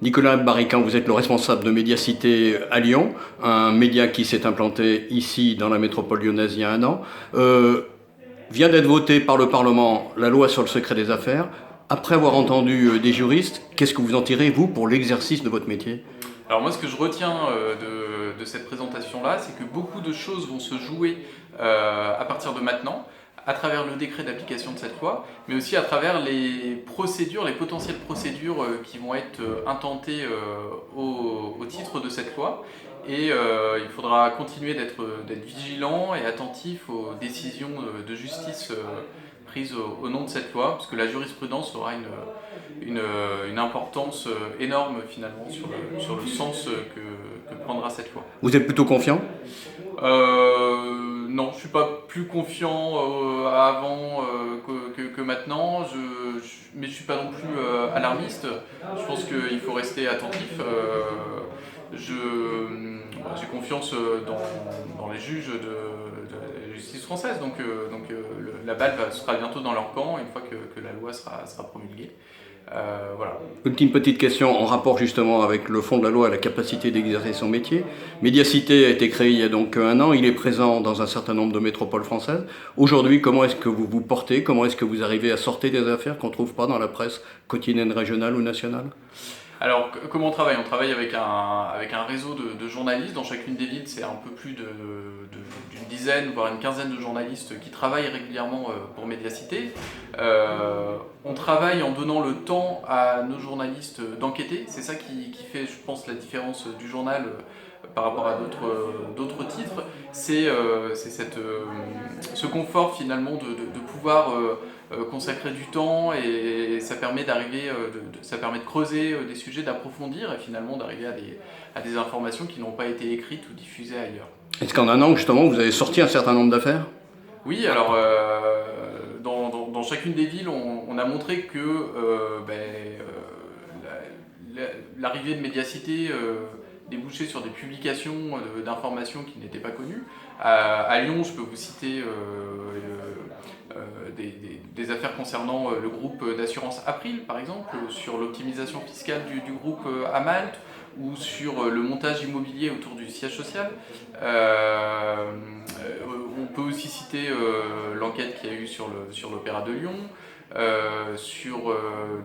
Nicolas Barrican, vous êtes le responsable de Médiacité à Lyon, un média qui s'est implanté ici dans la métropole lyonnaise il y a un an. Vient d'être votée par le Parlement la loi sur le secret des affaires. Après avoir entendu des juristes, qu'est-ce que vous en tirez, vous, pour l'exercice de votre métier? Alors moi, ce que je retiens de cette présentation-là, c'est que beaucoup de choses vont se jouer à partir de maintenant, à travers le décret d'application de cette loi, mais aussi à travers les procédures, les potentielles procédures qui vont être intentées au titre de cette loi. Et il faudra continuer d'être vigilant et attentif aux décisions de justice prises au nom de cette loi, parce que la jurisprudence aura une importance énorme finalement sur le sens que prendra cette loi. Vous êtes plutôt confiant? Non, je suis pas plus confiant avant que maintenant, mais je suis pas non plus alarmiste. Je pense qu'il faut rester attentif. J'ai confiance dans les juges de la justice française, la balle sera bientôt dans leur camp une fois que la loi sera promulguée. Voilà. Une petite question en rapport justement avec le fond de la loi et la capacité d'exercer son métier. Médiacité a été créé il y a donc un an, il est présent dans un certain nombre de métropoles françaises. Aujourd'hui, comment est-ce que vous vous portez? Comment est-ce que vous arrivez à sortir des affaires qu'on ne trouve pas dans la presse quotidienne régionale ou nationale? Alors, comment on travaille? On travaille avec un réseau de journalistes. Dans chacune des villes, c'est un peu plus d'une dizaine, voire une quinzaine de journalistes qui travaillent régulièrement pour Médiacité. On travaille en donnant le temps à nos journalistes d'enquêter. C'est ça qui fait, je pense, la différence du journal par rapport à d'autres titres. C'est ce confort finalement de pouvoir consacrer du temps, et ça permet ça permet de creuser des sujets, d'approfondir et finalement d'arriver à des informations qui n'ont pas été écrites ou diffusées ailleurs. Est-ce qu'en un an, justement, vous avez sorti un certain nombre d'affaires? Oui, alors dans chacune des villes, on a montré que l'arrivée de Médiacité débouchait sur des publications d'informations qui n'étaient pas connues. À Lyon, je peux vous citer des affaires concernant le groupe d'assurance April, par exemple, sur l'optimisation fiscale du groupe à Malte, ou sur le montage immobilier autour du siège social. On peut aussi citer l'enquête qu'il y a eu sur l'Opéra de Lyon, sur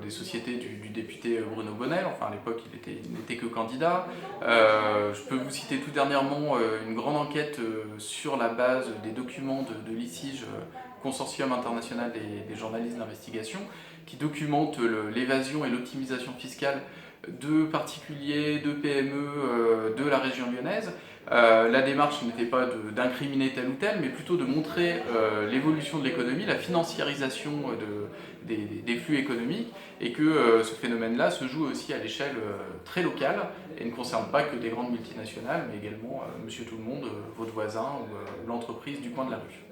des sociétés du député Bruno Bonnell. Enfin, à l'époque, il n'était que candidat. Je peux vous citer tout dernièrement une grande enquête sur la base des documents de litige Consortium international des journalistes d'investigation, qui documente l'évasion et l'optimisation fiscale de particuliers, de PME de la région lyonnaise. La démarche n'était pas d'incriminer tel ou tel, mais plutôt de montrer l'évolution de l'économie, la financiarisation des flux économiques, et que ce phénomène-là se joue aussi à l'échelle très locale et ne concerne pas que des grandes multinationales, mais également Monsieur Tout-le-Monde, votre voisin ou l'entreprise du coin de la rue.